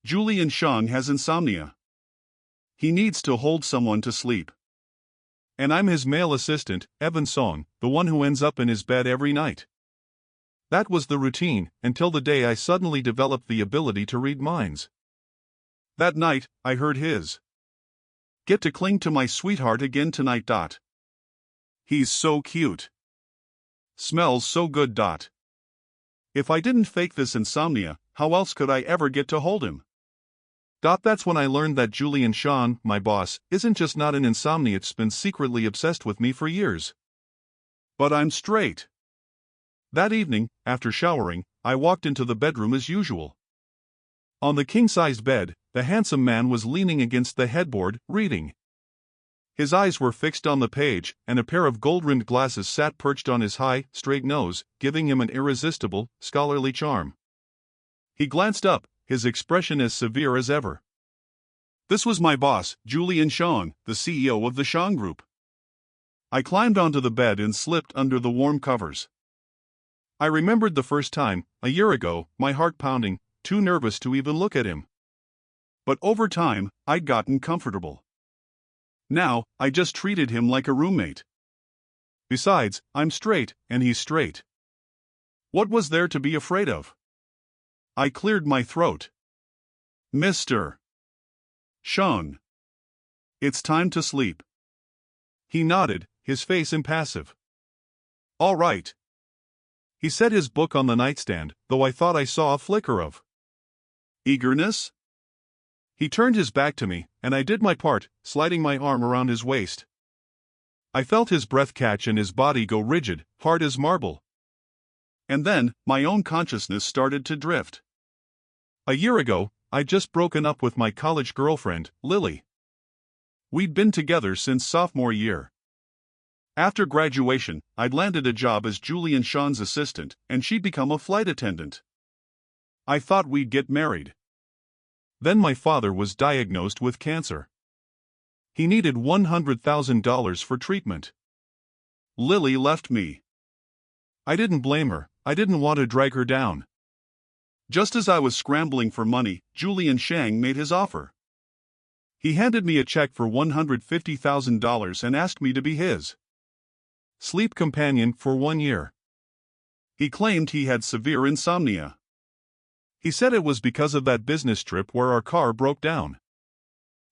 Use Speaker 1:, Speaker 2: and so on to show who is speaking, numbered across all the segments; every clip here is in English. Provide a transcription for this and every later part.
Speaker 1: Julian Shang has insomnia. He needs to hold someone to sleep.
Speaker 2: And I'm his male assistant, Evan Song, the one who ends up in his bed every night. That was the routine, until the day I suddenly developed the ability to read minds.
Speaker 1: That night, I heard his. Get to cling to my sweetheart again tonight. He's so cute. Smells so good. If I didn't fake this insomnia, how else could I ever get to hold him?
Speaker 2: That's when I learned that Julian Shang, my boss, isn't just not an insomniac, it's been secretly obsessed with me for years.
Speaker 1: But I'm straight.
Speaker 2: That evening, after showering, I walked into the bedroom as usual. On the king-sized bed, the handsome man was leaning against the headboard, reading. His eyes were fixed on the page, and a pair of gold-rimmed glasses sat perched on his high, straight nose, giving him an irresistible, scholarly charm. He glanced up, his expression as severe as ever.
Speaker 1: This was my boss, Julian Shang, the CEO of the Shang Group. I climbed onto the bed and slipped under the warm covers. I remembered the first time, a year ago, my heart pounding, too nervous to even look at him. But over time, I'd gotten comfortable. Now, I just treated him like a roommate. Besides, I'm straight, and he's straight. What was there to be afraid of? I cleared my throat. Mr. Shang. It's time to sleep. He nodded, his face impassive. All right. He set his book on the nightstand, though I thought I saw a flicker of eagerness. He turned his back to me, and I did my part, sliding my arm around his waist. I felt his breath catch and his body go rigid, hard as marble. And then, my own consciousness started to drift. A year ago, I'd just broken up with my college girlfriend, Lily. We'd been together since sophomore year. After graduation, I'd landed a job as Julian Shang's assistant, and she'd become a flight attendant. I thought we'd get married. Then my father was diagnosed with cancer. He needed $100,000 for treatment. Lily left me. I didn't blame her, I didn't want to drag her down. Just as I was scrambling for money, Julian Shang made his offer. He handed me a check for $150,000 and asked me to be his sleep companion for 1 year. He claimed he had severe insomnia. He said it was because of that business trip where our car broke down.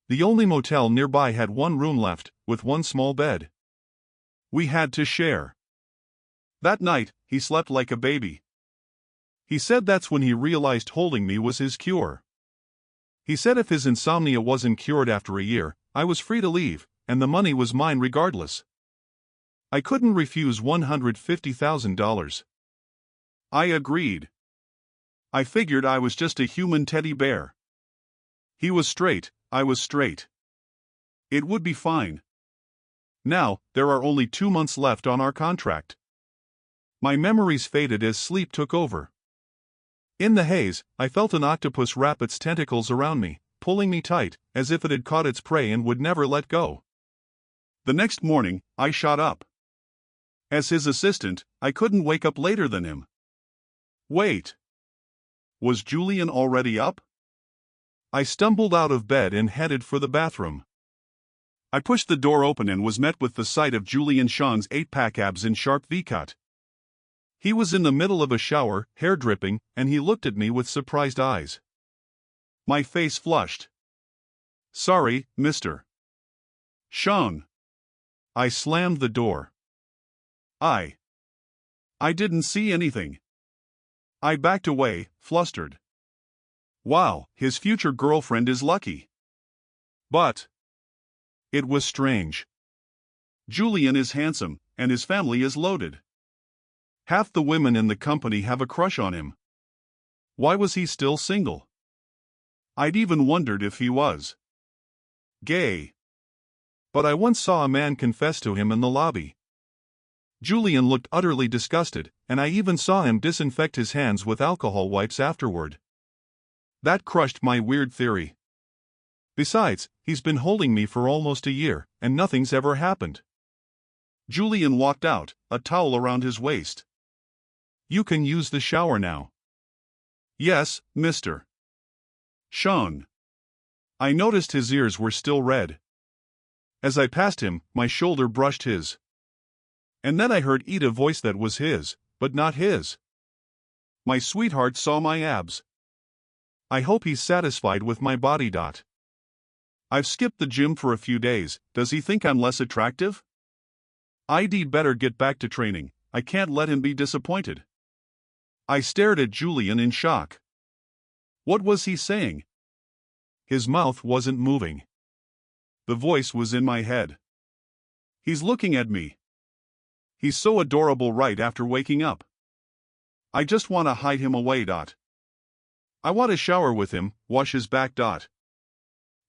Speaker 1: The only motel nearby had one room left, with one small bed. We had to share. That night, he slept like a baby. He said that's when he realized holding me was his cure. He said if his insomnia wasn't cured after a year, I was free to leave, and the money was mine regardless. I couldn't refuse $150,000. I agreed. I figured I was just a human teddy bear. He was straight, I was straight. It would be fine. Now, there are only 2 months left on our contract. My memories faded as sleep took over. In the haze, I felt an octopus wrap its tentacles around me, pulling me tight, as if it had caught its prey and would never let go. The next morning, I shot up. As his assistant, I couldn't wake up later than him. Wait. Was Julian already up? I stumbled out of bed and headed for the bathroom. I pushed the door open and was met with the sight of Julian Shang's 8-pack abs in sharp V-cut. He was in the middle of a shower, hair dripping, and he looked at me with surprised eyes. My face flushed. Sorry, Mr. Shang. I slammed the door. I didn't see anything. I backed away, flustered. Wow, his future girlfriend is lucky. But it was strange. Julian is handsome, and his family is loaded. Half the women in the company have a crush on him. Why was he still single? I'd even wondered if he was gay. But I once saw a man confess to him in the lobby. Julian looked utterly disgusted, and I even saw him disinfect his hands with alcohol wipes afterward. That crushed my weird theory. Besides, he's been holding me for almost a year, and nothing's ever happened. Julian walked out, a towel around his waist. You can use the shower now. Yes, Mr. Sean. I noticed his ears were still red. As I passed him, my shoulder brushed his. And then I heard Eat a voice that was his, but not his. My sweetheart saw my abs. I hope he's satisfied with my body. I've skipped the gym for a few days, does he think I'm less attractive? I'd better get back to training, I can't let him be disappointed. I stared at Julian in shock. What was he saying? His mouth wasn't moving. The voice was in my head. He's looking at me. He's so adorable right after waking up. I just want to hide him away. I want to shower with him, wash his back.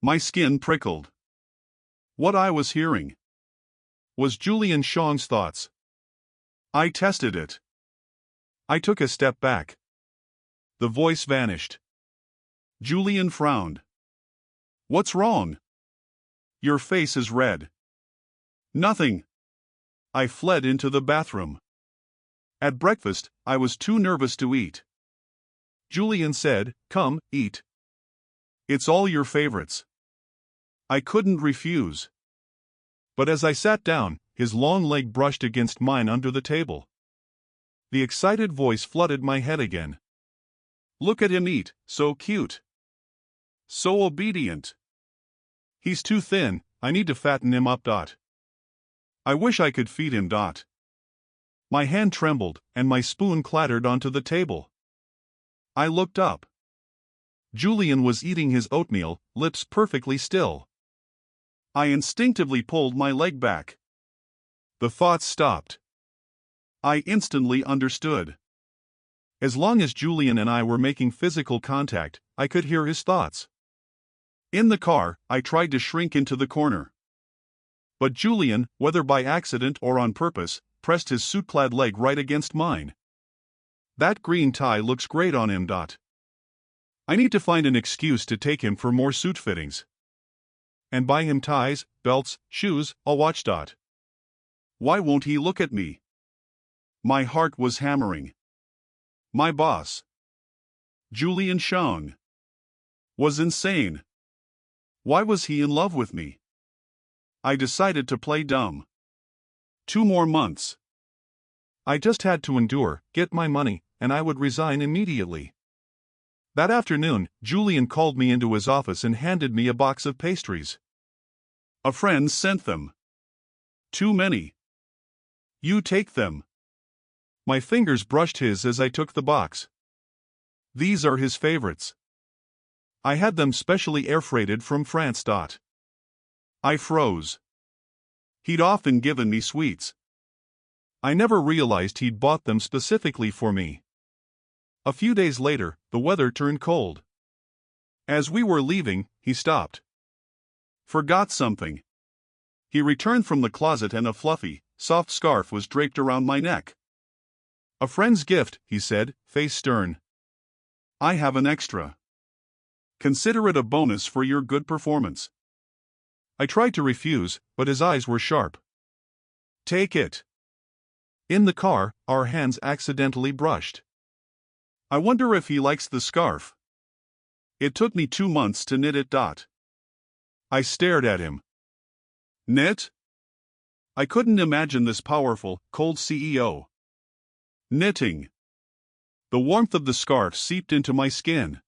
Speaker 1: My skin prickled. What I was hearing was Julian Sean's thoughts. I tested it. I took a step back. The voice vanished. Julian frowned. What's wrong? Your face is red. Nothing. I fled into the bathroom. At breakfast, I was too nervous to eat. Julian said, "Come, eat. It's all your favorites." I couldn't refuse. But as I sat down, his long leg brushed against mine under the table. The excited voice flooded my head again. Look at him eat, so cute. So obedient. He's too thin, I need to fatten him up. I wish I could feed him. My hand trembled, and my spoon clattered onto the table. I looked up. Julian was eating his oatmeal, lips perfectly still. I instinctively pulled my leg back. The thoughts stopped. I instantly understood. As long as Julian and I were making physical contact, I could hear his thoughts. In the car, I tried to shrink into the corner. But Julian, whether by accident or on purpose, pressed his suit-clad leg right against mine. That green tie looks great on him. I need to find an excuse to take him for more suit fittings. And buy him ties, belts, shoes, a watch. Why won't he look at me? My heart was hammering. My boss, Julian Sean, was insane. Why was he in love with me? I decided to play dumb. 2 more months. I just had to endure, get my money, and I would resign immediately. That afternoon, Julian called me into his office and handed me a box of pastries. A friend sent them. Too many. You take them. My fingers brushed his as I took the box. These are his favorites. I had them specially air-freighted from France. I froze. He'd often given me sweets. I never realized he'd bought them specifically for me. A few days later, the weather turned cold. As we were leaving, he stopped. Forgot something. He returned from the closet and a fluffy, soft scarf was draped around my neck. A friend's gift, he said, face stern. I have an extra. Consider it a bonus for your good performance. I tried to refuse, but his eyes were sharp. Take it. In the car, our hands accidentally brushed. I wonder if he likes the scarf. It took me 2 months to knit it. I stared at him. Knit? I couldn't imagine this powerful, cold CEO knitting. The warmth of the scarf seeped into my skin.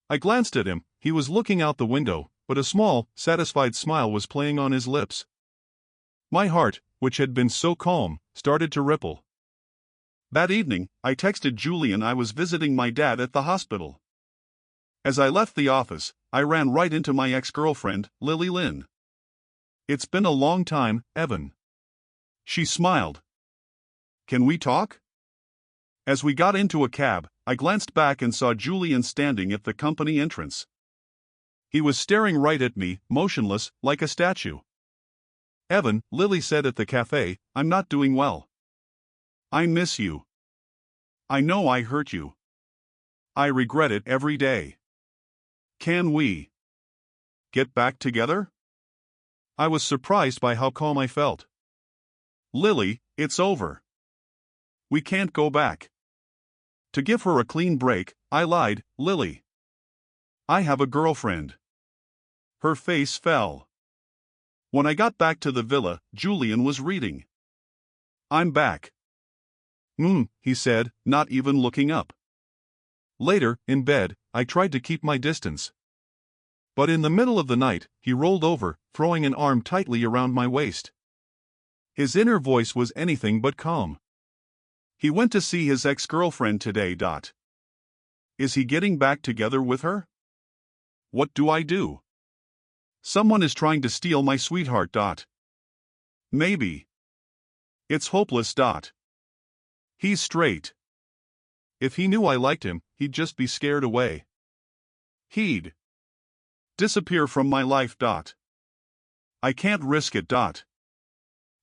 Speaker 1: I glanced at him, he was looking out the window, but a small, satisfied smile was playing on his lips. My heart, which had been so calm, started to ripple. That evening, I texted Julian I was visiting my dad at the hospital. As I left the office, I ran right into my ex-girlfriend, Lily Lynn. It's been a long time, Evan. She smiled. Can we talk? As we got into a cab, I glanced back and saw Julian standing at the company entrance. He was staring right at me, motionless, like a statue. Evan, Lily said at the cafe, I'm not doing well. I miss you. I know I hurt you. I regret it every day. Can we get back together? I was surprised by how calm I felt. Lily, it's over. We can't go back. To give her a clean break, I lied, Lily. I have a girlfriend. Her face fell. When I got back to the villa, Julian was reading. I'm back. He said, not even looking up. Later, in bed, I tried to keep my distance. But in the middle of the night, he rolled over, throwing an arm tightly around my waist. His inner voice was anything but calm. He went to see his ex-girlfriend today. Is he getting back together with her? What do I do? Someone is trying to steal my sweetheart. Maybe. It's hopeless. He's straight. If he knew I liked him, he'd just be scared away. He'd disappear from my life. I can't risk it.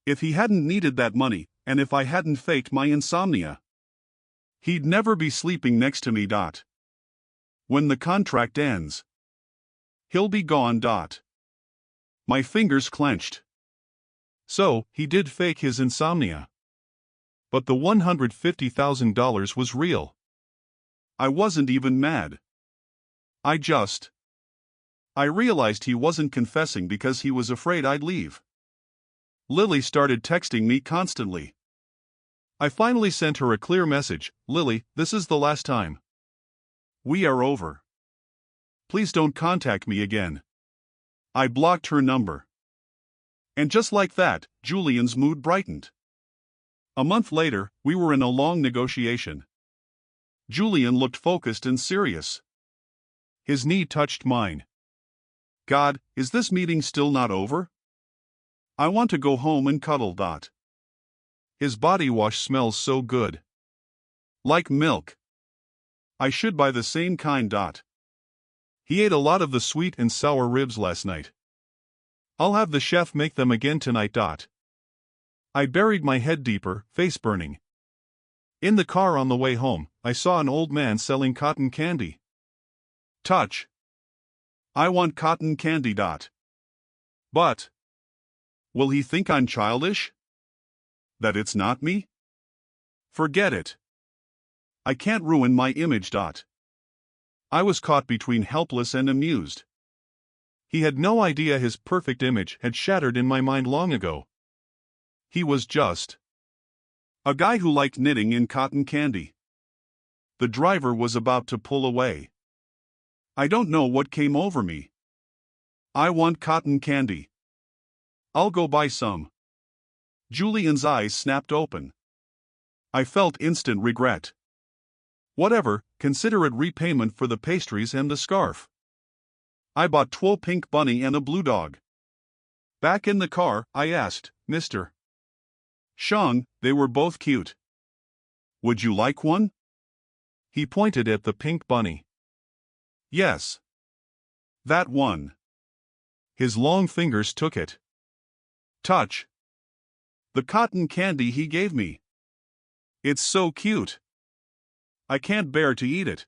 Speaker 1: If he hadn't needed that money, and if I hadn't faked my insomnia, he'd never be sleeping next to me. When the contract ends, he'll be gone. My fingers clenched. So, he did fake his insomnia. But the $150,000 was real. I wasn't even mad. I realized he wasn't confessing because he was afraid I'd leave. Lily started texting me constantly. I finally sent her a clear message. Lily, this is the last time. We are over. Please don't contact me again. I blocked her number. And just like that, Julian's mood brightened. A month later, we were in a long negotiation. Julian looked focused and serious. His knee touched mine. God, is this meeting still not over? I want to go home and cuddle. His body wash smells so good. Like milk. I should buy the same kind. He ate a lot of the sweet and sour ribs last night. I'll have the chef make them again tonight. I buried my head deeper, face burning. In the car on the way home, I saw an old man selling cotton candy. Touch. I want cotton candy. But will he think I'm childish? That it's not me? Forget it. I can't ruin my image. I was caught between helpless and amused. He had no idea his perfect image had shattered in my mind long ago. He was just a guy who liked knitting and cotton candy. The driver was about to pull away. I don't know what came over me. I want cotton candy. I'll go buy some. Julian's eyes snapped open. I felt instant regret. Whatever, consider it repayment for the pastries and the scarf. I bought 12 pink bunny and a blue dog. Back in the car, I asked, Mr. Shang, they were both cute. Would you like one? He pointed at the pink bunny. Yes. That one. His long fingers took it. Touch. The cotton candy he gave me. It's so cute. I can't bear to eat it.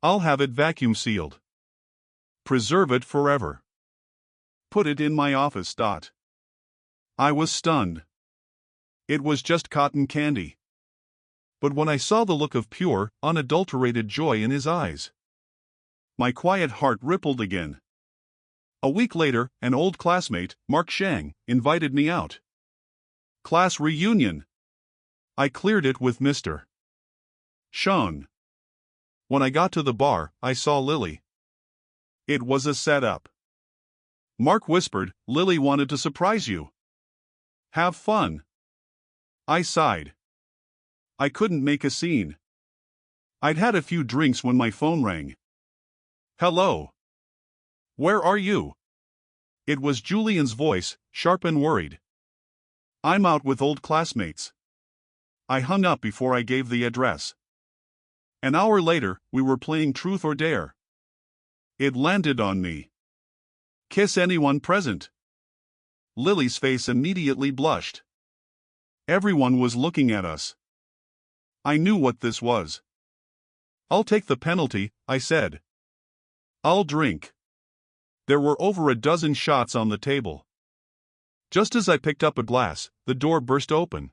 Speaker 1: I'll have it vacuum sealed. Preserve it forever. Put it in my office. I was stunned. It was just cotton candy. But when I saw the look of pure, unadulterated joy in his eyes, my quiet heart rippled again. A week later, an old classmate, Mark Shang, invited me out. Class reunion. I cleared it with Mr. Shang. When I got to the bar, I saw Lily. It was a setup. Mark whispered, Lily wanted to surprise you. Have fun. I sighed. I couldn't make a scene. I'd had a few drinks when my phone rang. Hello. Where are you? It was Julian's voice, sharp and worried. I'm out with old classmates. I hung up before I gave the address. An hour later, we were playing Truth or Dare. It landed on me. Kiss anyone present. Lily's face immediately blushed. Everyone was looking at us. I knew what this was. I'll take the penalty, I said. I'll drink. There were over a dozen shots on the table. Just as I picked up a glass, the door burst open.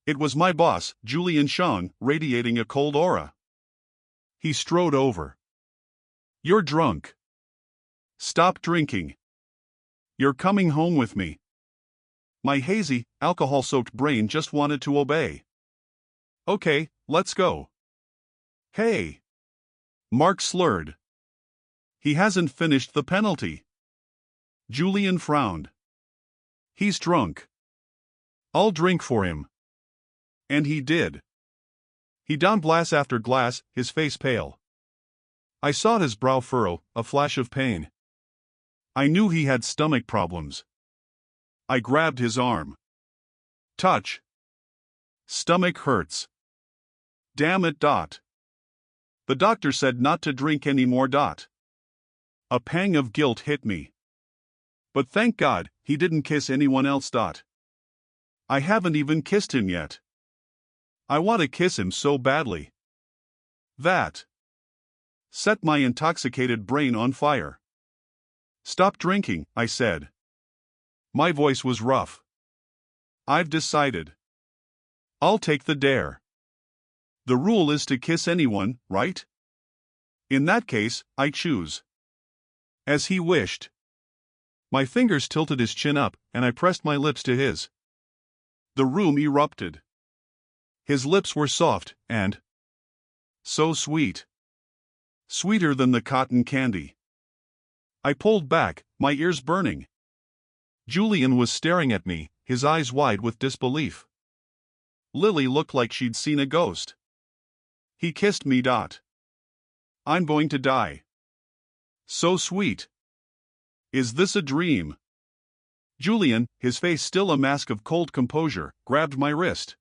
Speaker 1: It was my boss, Julian Shang, radiating a cold aura. He strode over. You're drunk. Stop drinking. You're coming home with me. My hazy, alcohol-soaked brain just wanted to obey. Okay, let's go. Hey. Mark slurred. He hasn't finished the penalty. Julian frowned. He's drunk. I'll drink for him. And he did. He downed glass after glass, his face pale. I saw his brow furrow, a flash of pain. I knew he had stomach problems. I grabbed his arm. Touch. Stomach hurts. Damn it. The doctor said not to drink anymore. A pang of guilt hit me. But thank God, he didn't kiss anyone else. I haven't even kissed him yet. I want to kiss him so badly. That set my intoxicated brain on fire. Stop drinking, I said. My voice was rough. I've decided. I'll take the dare. The rule is to kiss anyone, right? In that case, I choose. As he wished. My fingers tilted his chin up, and I pressed my lips to his. The room erupted. His lips were soft, and so sweet. Sweeter than the cotton candy. I pulled back, my ears burning. Julian was staring at me, his eyes wide with disbelief. Lily looked like she'd seen a ghost. He kissed me. I'm going to die. So sweet. Is this a dream? Julian, his face still a mask of cold composure, grabbed my wrist.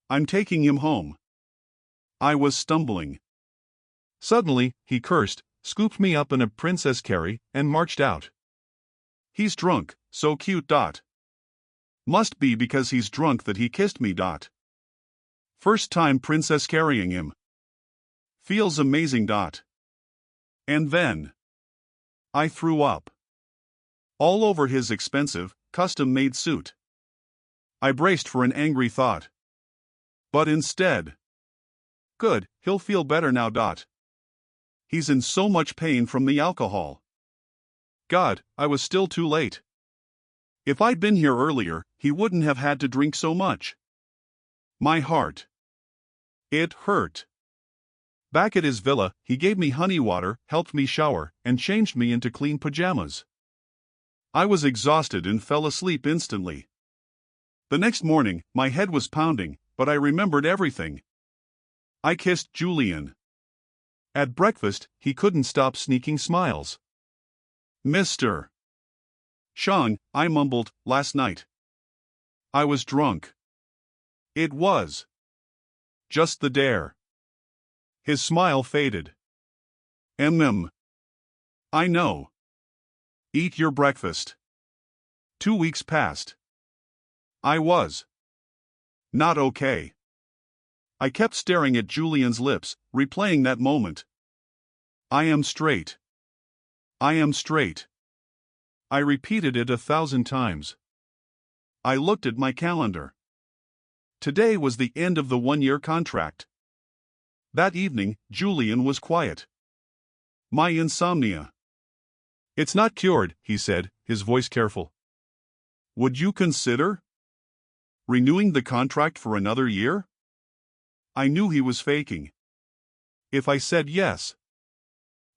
Speaker 1: I'm taking him home. I was stumbling. Suddenly, he cursed, scooped me up in a princess carry, and marched out. He's drunk, so cute. Must be because he's drunk that he kissed me. First time princess carrying him. Feels amazing. And then I threw up. All over his expensive, custom-made suit. I braced for an angry thought. But instead. Good, he'll feel better now. He's in so much pain from the alcohol. God, I was still too late. If I'd been here earlier, he wouldn't have had to drink so much. My heart. It hurt. Back at his villa, he gave me honey water, helped me shower, and changed me into clean pajamas. I was exhausted and fell asleep instantly. The next morning, my head was pounding, but I remembered everything. I kissed Julian. At breakfast, he couldn't stop sneaking smiles. Mr. Shang, I mumbled, last night. I was drunk. It was just the dare. His smile faded. I know. Eat your breakfast. 2 weeks passed. I was not okay. I kept staring at Julian's lips, replaying that moment. I am straight. I am straight. I repeated it 1,000 times. I looked at my calendar. Today was the end of the 1-year contract. That evening, Julian was quiet. My insomnia. It's not cured, he said, his voice careful. Would you consider renewing the contract for another year? I knew he was faking. If I said yes,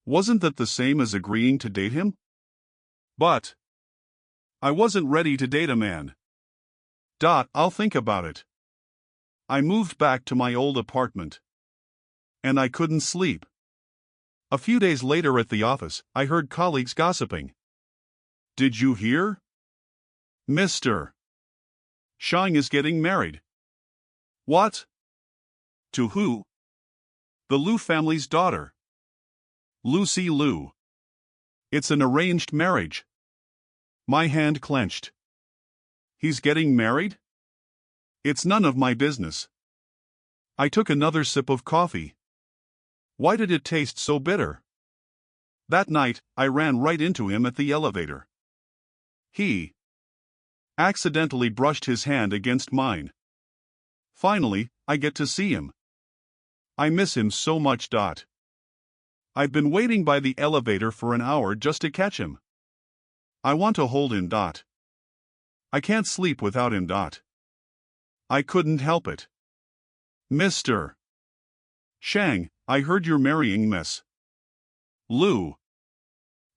Speaker 1: wasn't that the same as agreeing to date him? But I wasn't ready to date a man. I'll think about it. I moved back to my old apartment. And I couldn't sleep. A few days later at the office, I heard colleagues gossiping. Did you hear? Mr. Shang is getting married. What? To who? The Liu family's daughter. Lucy Liu. It's an arranged marriage. My hand clenched. He's getting married? It's none of my business. I took another sip of coffee. Why did it taste so bitter? That night, I ran right into him at the elevator. He accidentally brushed his hand against mine. Finally, I get to see him. I miss him so much. I've been waiting by the elevator for an hour just to catch him. I want to hold him. I can't sleep without him. I couldn't help it. Mr. Shang, I heard you're marrying Miss Lu.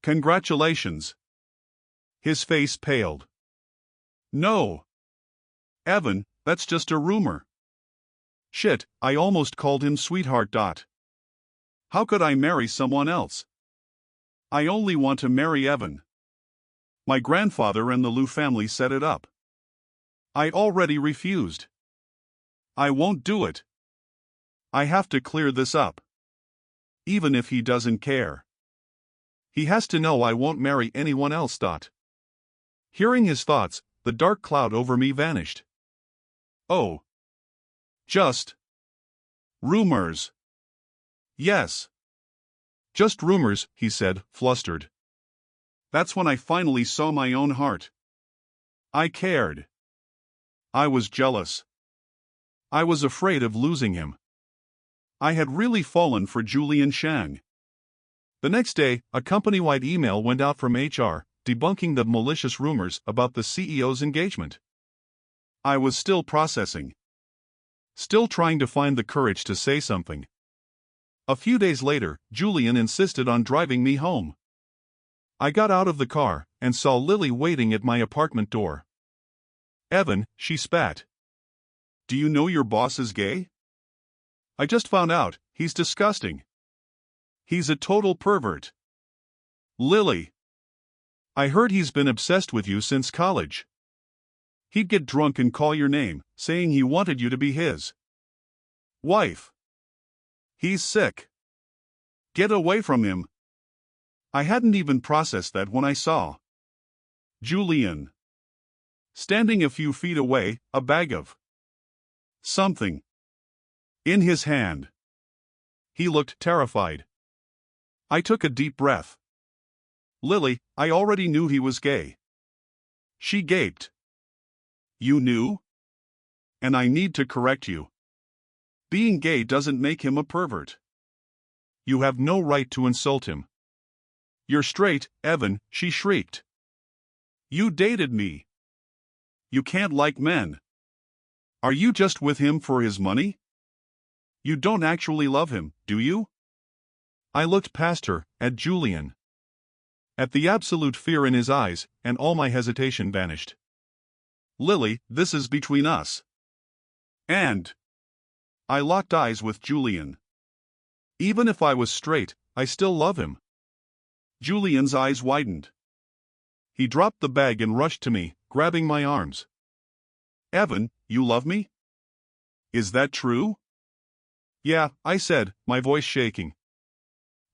Speaker 1: Congratulations. His face paled. No. Evan, that's just a rumor. Shit, I almost called him sweetheart. How could I marry someone else? I only want to marry Evan. My grandfather and the Lu family set it up. I already refused. I won't do it. I have to clear this up. Even if he doesn't care. He has to know I won't marry anyone else. Hearing his thoughts, the dark cloud over me vanished. Oh. Just rumors. Yes. Just rumors, he said, flustered. That's when I finally saw my own heart. I cared. I was jealous. I was afraid of losing him. I had really fallen for Julian Shang. The next day, a company-wide email went out from HR, debunking the malicious rumors about the CEO's engagement. I was still processing. Still trying to find the courage to say something. A few days later, Julian insisted on driving me home. I got out of the car and saw Lily waiting at my apartment door. Evan, she spat. Do you know your boss is gay? I just found out, he's disgusting. He's a total pervert. Lily. I heard he's been obsessed with you since college. He'd get drunk and call your name, saying he wanted you to be his wife. He's sick. Get away from him. I hadn't even processed that when I saw Julian standing a few feet away, a bag of something in his hand. He looked terrified. I took a deep breath. Lily, I already knew he was gay. She gaped. You knew? And I need to correct you. Being gay doesn't make him a pervert. You have no right to insult him. You're straight, Evan, she shrieked. You dated me. You can't like men. Are you just with him for his money? You don't actually love him, do you? I looked past her, at Julian. At the absolute fear in his eyes, and all my hesitation vanished. Lily, this is between us. And I locked eyes with Julian. Even if I was straight, I still love him. Julian's eyes widened. He dropped the bag and rushed to me, grabbing my arms. Evan, you love me? Is that true? Yeah, I said, my voice shaking.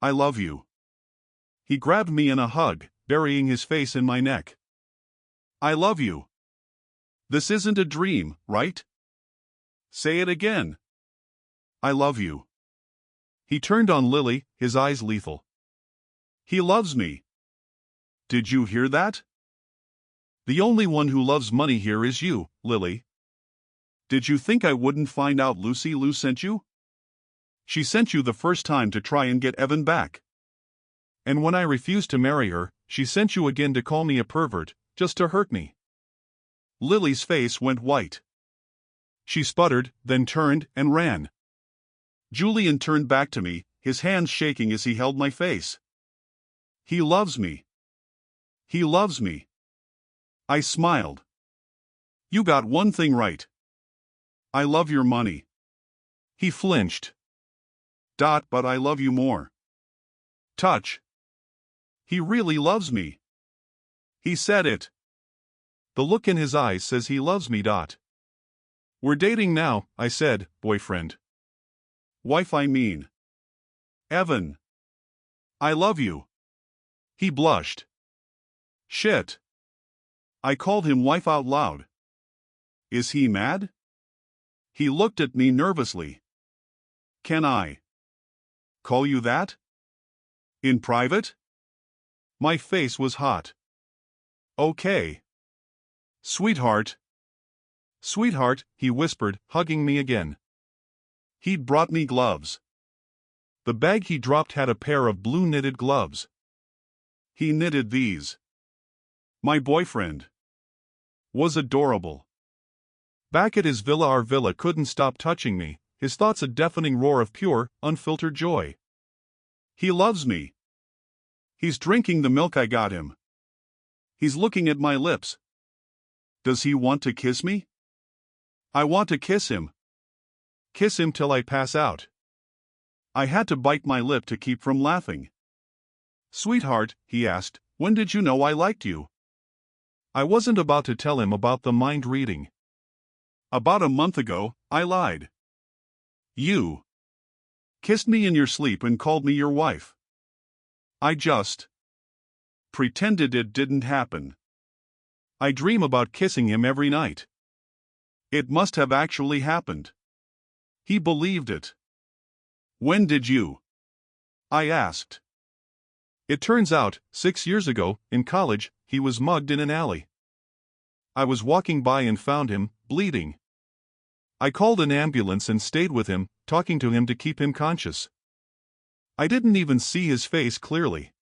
Speaker 1: I love you. He grabbed me in a hug, burying his face in my neck. I love you. This isn't a dream, right? Say it again. I love you. He turned on Lily, his eyes lethal. He loves me. Did you hear that? The only one who loves money here is you, Lily. Did you think I wouldn't find out Lucy Liu sent you? She sent you the first time to try and get Evan back. And when I refused to marry her, she sent you again to call me a pervert, just to hurt me. Lily's face went white. She sputtered, then turned and ran. Julian turned back to me, his hands shaking as he held my face. He loves me. He loves me. I smiled. You got one thing right. I love your money. He flinched. But I love you more. Touch. He really loves me. He said it. The look in his eyes says he loves me. We're dating now, I said, boyfriend. Wife, I mean. Evan. I love you. He blushed. Shit. I called him wife out loud. Is he mad? He looked at me nervously. Can I call you that? In private? My face was hot. Okay. Sweetheart. Sweetheart, he whispered, hugging me again. He'd brought me gloves.
Speaker 2: The bag he dropped had a pair of blue knitted gloves.
Speaker 1: He knitted these. My boyfriend was adorable.
Speaker 2: Back at his villa, our villa couldn't stop touching me, his thoughts a deafening roar of pure, unfiltered joy.
Speaker 1: He loves me. He's drinking the milk I got him. He's looking at my lips. Does he want to kiss me? I want to kiss him.
Speaker 2: Kiss him till I pass out.
Speaker 1: I had to bite my lip to keep from laughing. Sweetheart, he asked, when did you know I liked you?
Speaker 2: I wasn't about to tell him about the mind reading.
Speaker 1: About a month ago, I lied. You kissed me in your sleep and called me your wife. I just pretended it didn't happen.
Speaker 2: I dream about kissing him every night.
Speaker 1: It must have actually happened. He believed it. When did you? I asked.
Speaker 2: It turns out, 6 years ago, in college, he was mugged in an alley. I was walking by and found him, bleeding. I called an ambulance and stayed with him, talking to him to keep him conscious. I didn't even see his face clearly.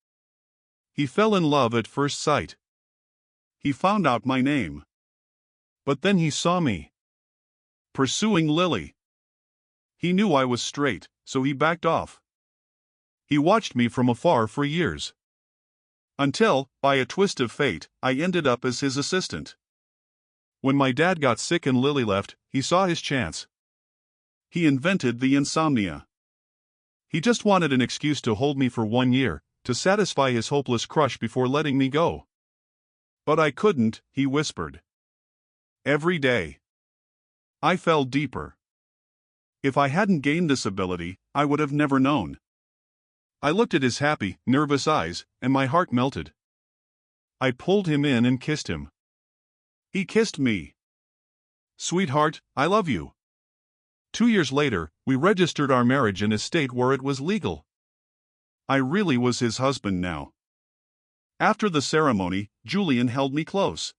Speaker 2: He fell in love at first sight.
Speaker 1: He found out my name.
Speaker 2: But then he saw me
Speaker 1: pursuing Lily. He knew I was straight, so he backed off.
Speaker 2: He watched me from afar for years.
Speaker 1: Until, by a twist of fate, I ended up as his assistant.
Speaker 2: When my dad got sick and Lily left, he saw his chance.
Speaker 1: He invented the Insomnia.
Speaker 2: He just wanted an excuse to hold me for 1 year, to satisfy his hopeless crush before letting me go.
Speaker 1: But I couldn't, he whispered. Every day I fell deeper. If I hadn't gained this ability, I would have never known.
Speaker 2: I looked at his happy, nervous eyes, and my heart melted. I pulled him in and kissed him.
Speaker 1: He kissed me.
Speaker 2: Sweetheart, I love you. 2 years later, we registered our marriage in a state where it was legal.
Speaker 1: I really was his husband now. After the ceremony, Julian held me close.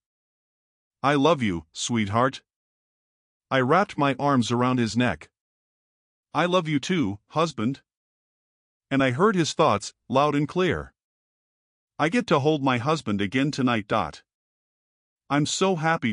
Speaker 2: I love you, sweetheart. I wrapped my arms around his neck.
Speaker 1: I love you too, husband.
Speaker 2: And I heard his thoughts, loud and clear.
Speaker 1: I get to hold my husband again tonight. I'm so happy.